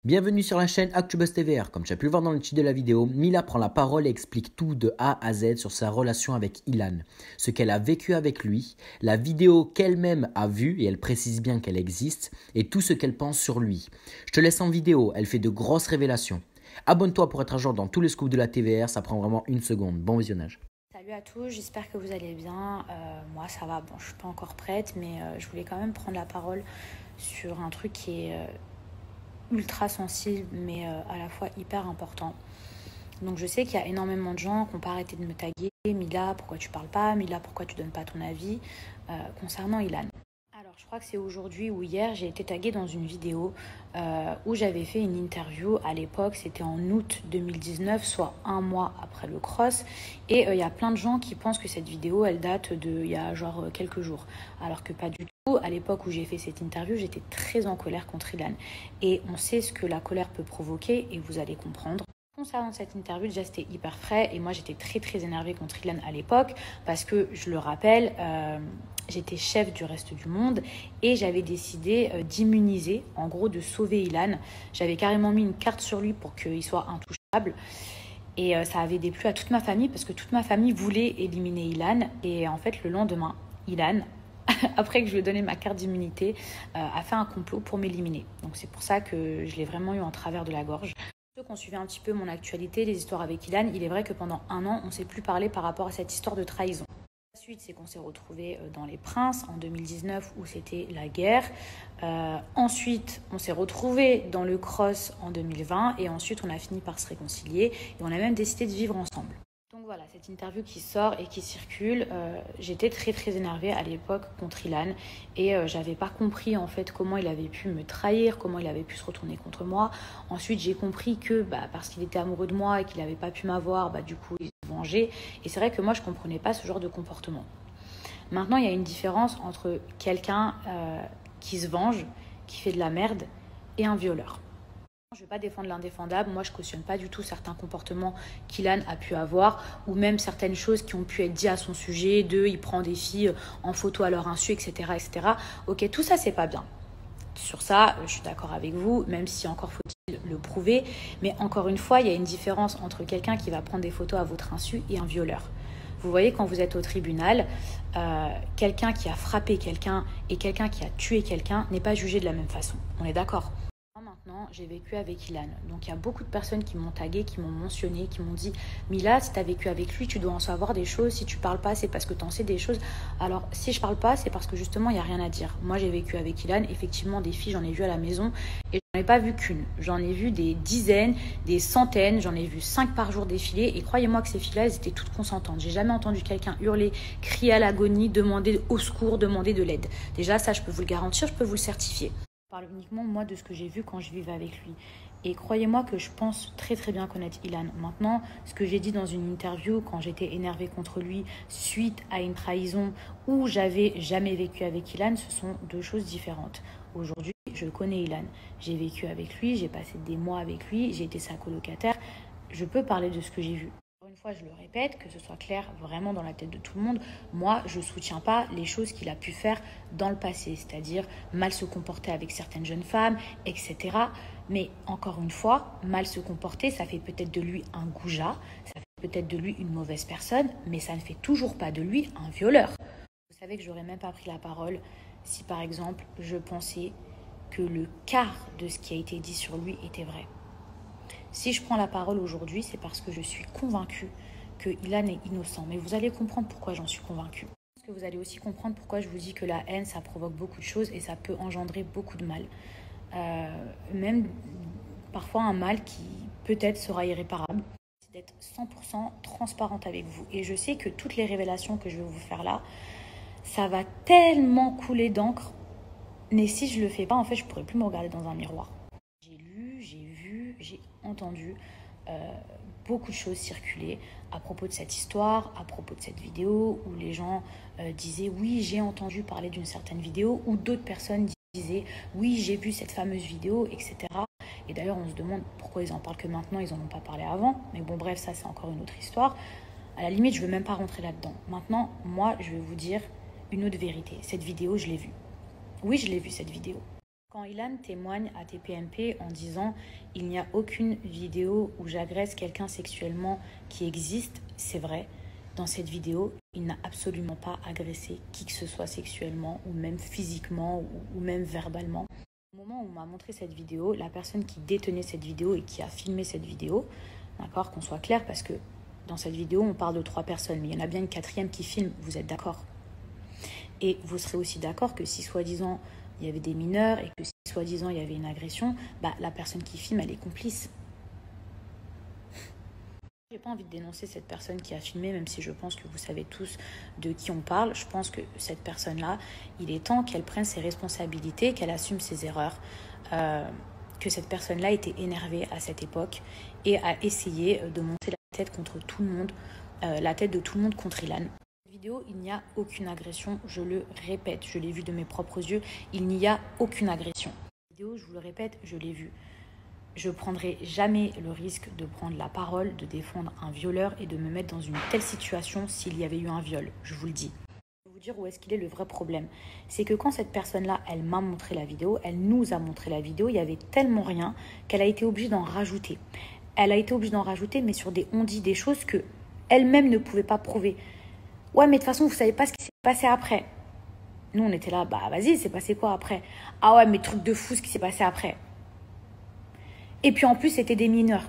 Bienvenue sur la chaîne ActuBuzz TVR. Comme tu as pu le voir dans le titre de la vidéo, Mila prend la parole et explique tout de A à Z sur sa relation avec Ilan, ce qu'elle a vécu avec lui, la vidéo qu'elle-même a vue et elle précise bien qu'elle existe, et tout ce qu'elle pense sur lui. Je te laisse en vidéo, elle fait de grosses révélations. Abonne-toi pour être à jour dans tous les scoops de la TVR, ça prend vraiment une seconde. Bon visionnage. Salut à tous, j'espère que vous allez bien. Moi ça va, bon je suis pas encore prête, mais je voulais quand même prendre la parole sur un truc qui est ultra sensible, mais à la fois hyper important. Donc je sais qu'il y a énormément de gens qui n'ont pas arrêté de me taguer. Mila, pourquoi tu parles pas? Mila, pourquoi tu donnes pas ton avis concernant Ilan? Alors je crois que c'est aujourd'hui ou hier, j'ai été taguée dans une vidéo où j'avais fait une interview. À l'époque, c'était en août 2019, soit un mois après le cross. Et il y a plein de gens qui pensent que cette vidéo, elle date il y a genre quelques jours. Alors que pas du tout. À l'époque où j'ai fait cette interview, j'étais très en colère contre Ilan. Et on sait ce que la colère peut provoquer et vous allez comprendre. Concernant cette interview, déjà c'était hyper frais et moi j'étais très énervée contre Ilan à l'époque parce que, je le rappelle, j'étais chef du reste du monde et j'avais décidé d'immuniser, en gros de sauver Ilan. J'avais carrément mis une carte sur lui pour qu'il soit intouchable et ça avait déplu à toute ma famille parce que toute ma famille voulait éliminer Ilan et en fait le lendemain, Ilan, après que je lui ai donné ma carte d'immunité, a fait un complot pour m'éliminer. Donc c'est pour ça que je l'ai vraiment eu en travers de la gorge. Ceux qui ont suivi un petit peu mon actualité, les histoires avec Ilan, il est vrai que pendant un an, on ne s'est plus parlé par rapport à cette histoire de trahison. La suite, c'est qu'on s'est retrouvés dans Les Princes en 2019 où c'était la guerre. Ensuite, on s'est retrouvés dans le cross en 2020 et ensuite on a fini par se réconcilier et on a même décidé de vivre ensemble. Donc voilà, cette interview qui sort et qui circule, j'étais très énervée à l'époque contre Ilan et j'avais pas compris en fait comment il avait pu me trahir, comment il avait pu se retourner contre moi. Ensuite j'ai compris que parce qu'il était amoureux de moi et qu'il n'avait pas pu m'avoir, du coup il se vengeait. Et c'est vrai que moi je comprenais pas ce genre de comportement. Maintenant il y a une différence entre quelqu'un qui se venge, qui fait de la merde et un violeur. Je ne vais pas défendre l'indéfendable, moi je cautionne pas du tout certains comportements qu'Ilan a pu avoir ou même certaines choses qui ont pu être dites à son sujet, il prend des filles en photo à leur insu, etc. etc. Ok, tout ça c'est pas bien. Sur ça, je suis d'accord avec vous, même si encore faut-il le prouver. Mais encore une fois, il y a une différence entre quelqu'un qui va prendre des photos à votre insu et un violeur. Vous voyez, quand vous êtes au tribunal, quelqu'un qui a frappé quelqu'un et quelqu'un qui a tué quelqu'un n'est pas jugé de la même façon. On est d'accord ? Maintenant, j'ai vécu avec Ilan. Donc, il y a beaucoup de personnes qui m'ont tagué, qui m'ont mentionné, qui m'ont dit « Mila, si tu as vécu avec lui, tu dois en savoir des choses. Si tu parles pas, c'est parce que tu en sais des choses. » Alors, si je parle pas, c'est parce que justement, il n'y a rien à dire. Moi, j'ai vécu avec Ilan. Effectivement, des filles, j'en ai vu à la maison. Et j'en ai pas vu qu'une. J'en ai vu des dizaines, des centaines. J'en ai vu 5 par jour défiler. Et croyez-moi que ces filles-là, elles étaient toutes consentantes. J'ai jamais entendu quelqu'un hurler, crier à l'agonie, demander au secours, demander de l'aide. Déjà, ça, je peux vous le garantir, je peux vous le certifier. Je parle uniquement moi de ce que j'ai vu quand je vivais avec lui. Et croyez-moi que je pense très bien connaître Ilan. Maintenant, ce que j'ai dit dans une interview quand j'étais énervée contre lui suite à une trahison où j'avais jamais vécu avec Ilan, ce sont deux choses différentes. Aujourd'hui, je connais Ilan. J'ai vécu avec lui, j'ai passé des mois avec lui, j'ai été sa colocataire. Je peux parler de ce que j'ai vu. Une fois, je le répète, que ce soit clair vraiment dans la tête de tout le monde, moi, je ne soutiens pas les choses qu'il a pu faire dans le passé, c'est-à-dire mal se comporter avec certaines jeunes femmes, etc. Mais encore une fois, mal se comporter, ça fait peut-être de lui un goujat, ça fait peut-être de lui une mauvaise personne, mais ça ne fait toujours pas de lui un violeur. Vous savez que j'aurais même pas pris la parole si, par exemple, je pensais que le quart de ce qui a été dit sur lui était vrai. Si je prends la parole aujourd'hui, c'est parce que je suis convaincue que Ilan est innocent. Mais vous allez comprendre pourquoi j'en suis convaincue. Parce que vous allez aussi comprendre pourquoi je vous dis que la haine, ça provoque beaucoup de choses et ça peut engendrer beaucoup de mal. Même parfois un mal qui peut-être sera irréparable. C'est d'être 100% transparente avec vous. Et je sais que toutes les révélations que je vais vous faire là, ça va tellement couler d'encre. Mais si je le fais pas, en fait, je pourrais plus me regarder dans un miroir. J'ai lu, j'ai vu, j'ai entendu beaucoup de choses circuler à propos de cette histoire, à propos de cette vidéo, où les gens disaient « oui, j'ai entendu parler d'une certaine vidéo » ou d'autres personnes disaient « oui, j'ai vu cette fameuse vidéo », etc. Et d'ailleurs, on se demande pourquoi ils en parlent que maintenant, ils n'en ont pas parlé avant. Mais bon, bref, ça, c'est encore une autre histoire. À la limite, je ne veux même pas rentrer là-dedans. Maintenant, moi, je vais vous dire une autre vérité. Cette vidéo, je l'ai vue. Oui, je l'ai vue, cette vidéo. Quand Ilan témoigne à TPMP en disant « Il n'y a aucune vidéo où j'agresse quelqu'un sexuellement qui existe », c'est vrai. Dans cette vidéo, il n'a absolument pas agressé qui que ce soit sexuellement ou même physiquement ou même verbalement. Au moment où on m'a montré cette vidéo, la personne qui détenait cette vidéo et qui a filmé cette vidéo, d'accord, qu'on soit clair, parce que dans cette vidéo, on parle de 3 personnes, mais il y en a bien une 4e qui filme, vous êtes d'accord? Et vous serez aussi d'accord que si soi-disant il y avait des mineurs et que si soi-disant il y avait une agression, la personne qui filme, elle est complice. J'ai pas envie de dénoncer cette personne qui a filmé, même si je pense que vous savez tous de qui on parle. Je pense que cette personne-là, il est temps qu'elle prenne ses responsabilités, qu'elle assume ses erreurs, que cette personne-là était énervée à cette époque et a essayé de monter la tête contre tout le monde, la tête de tout le monde contre Ilan. Vidéo, il n'y a aucune agression, je le répète, je l'ai vu de mes propres yeux, il n'y a aucune agression. Vidéo, je vous le répète, je l'ai vu. Je ne prendrai jamais le risque de prendre la parole, de défendre un violeur et de me mettre dans une telle situation s'il y avait eu un viol, je vous le dis. Je vais vous dire où est-ce qu'il est le vrai problème. C'est que quand cette personne-là, elle m'a montré la vidéo, elle nous a montré la vidéo, il y avait tellement rien qu'elle a été obligée d'en rajouter. Elle a été obligée d'en rajouter, mais sur des on-dit, des choses que elle-même ne pouvait pas prouver. Ouais, mais de toute façon, vous savez pas ce qui s'est passé après. Nous, on était là, vas-y, c'est passé quoi après? Ah ouais, mais truc de fou ce qui s'est passé après. Et puis en plus, c'était des mineurs.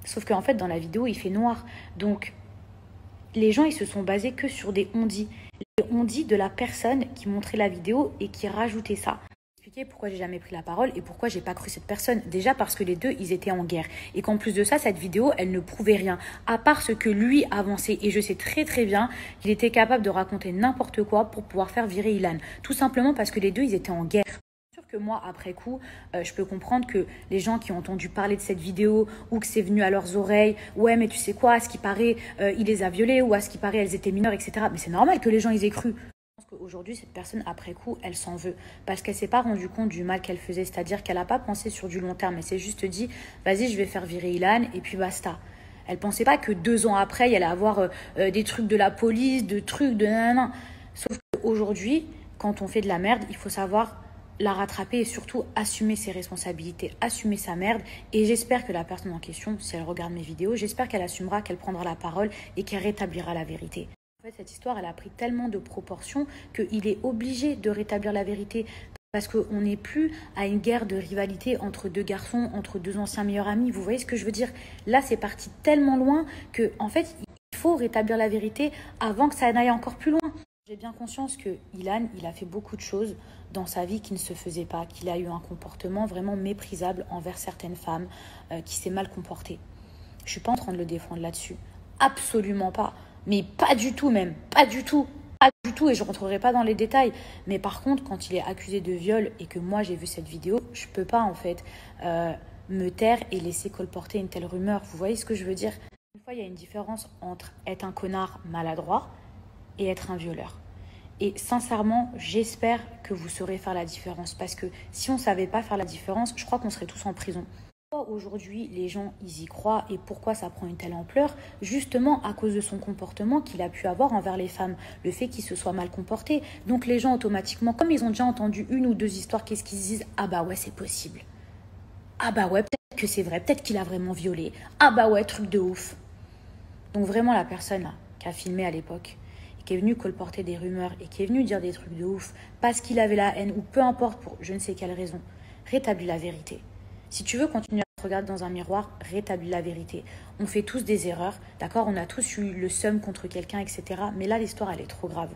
Sauf qu'en fait, dans la vidéo, il fait noir. Donc, les gens, ils se sont basés que sur des on-dit. Les on-dit de la personne qui montrait la vidéo et qui rajoutait ça. Expliquer pourquoi j'ai jamais pris la parole et pourquoi j'ai pas cru cette personne. Déjà parce que les deux, ils étaient en guerre. Et qu'en plus de ça, cette vidéo, elle ne prouvait rien. À part ce que lui avançait. Et je sais très très bien qu'il était capable de raconter n'importe quoi pour pouvoir faire virer Ilan. Tout simplement parce que les deux, ils étaient en guerre. Que moi, après coup, je peux comprendre que les gens qui ont entendu parler de cette vidéo ou que c'est venu à leurs oreilles, ouais, mais tu sais quoi, à ce qui paraît, il les a violées ou à ce qui paraît, elles étaient mineures, etc. Mais c'est normal que les gens, ils aient cru. Je pense qu'aujourd'hui, cette personne, après coup, elle s'en veut parce qu'elle s'est pas rendue compte du mal qu'elle faisait, c'est-à-dire qu'elle n'a pas pensé sur du long terme, elle s'est juste dit, vas-y, je vais faire virer Ilan et puis basta. Elle pensait pas que 2 ans après, il allait avoir des trucs de la police, de trucs de nanana. Sauf qu'aujourd'hui, quand on fait de la merde, il faut savoir la rattraper et surtout assumer ses responsabilités, assumer sa merde. Et j'espère que la personne en question, si elle regarde mes vidéos, j'espère qu'elle assumera, qu'elle prendra la parole et qu'elle rétablira la vérité. En fait, cette histoire, elle a pris tellement de proportions qu'il est obligé de rétablir la vérité. Parce qu'on n'est plus à une guerre de rivalité entre 2 garçons, entre 2 anciens meilleurs amis. Vous voyez ce que je veux dire? Là, c'est parti tellement loin que, en fait, il faut rétablir la vérité avant que ça n'aille encore plus loin. J'ai bien conscience que Ilan, il a fait beaucoup de choses dans sa vie qui ne se faisaient pas, qu'il a eu un comportement vraiment méprisable envers certaines femmes, qui s'est mal comporté. Je ne suis pas en train de le défendre là-dessus. Absolument pas. Mais pas du tout même. Pas du tout. Pas du tout et je ne rentrerai pas dans les détails. Mais par contre, quand il est accusé de viol et que moi j'ai vu cette vidéo, je ne peux pas en fait me taire et laisser colporter une telle rumeur. Vous voyez ce que je veux dire? Une fois, il y a une différence entre être un connard maladroit et être un violeur. Et sincèrement, j'espère que vous saurez faire la différence. Parce que si on ne savait pas faire la différence, je crois qu'on serait tous en prison. Pourquoi aujourd'hui les gens ils y croient et pourquoi ça prend une telle ampleur? Justement à cause de son comportement qu'il a pu avoir envers les femmes. Le fait qu'il se soit mal comporté. Donc les gens automatiquement, comme ils ont déjà entendu 1 ou 2 histoires, qu'est-ce qu'ils se disent? Ah bah ouais, c'est possible. Ah bah ouais, peut-être que c'est vrai. Peut-être qu'il a vraiment violé. Ah bah ouais, truc de ouf. Donc vraiment la personne là, qui a filmé à l'époque, qui est venu colporter des rumeurs et qui est venu dire des trucs de ouf parce qu'il avait la haine ou peu importe pour je ne sais quelle raison, rétablis la vérité. Si tu veux continuer à te regarder dans un miroir, rétablis la vérité. On fait tous des erreurs, d'accord? On a tous eu le seum contre quelqu'un, etc. Mais là, l'histoire, elle est trop grave.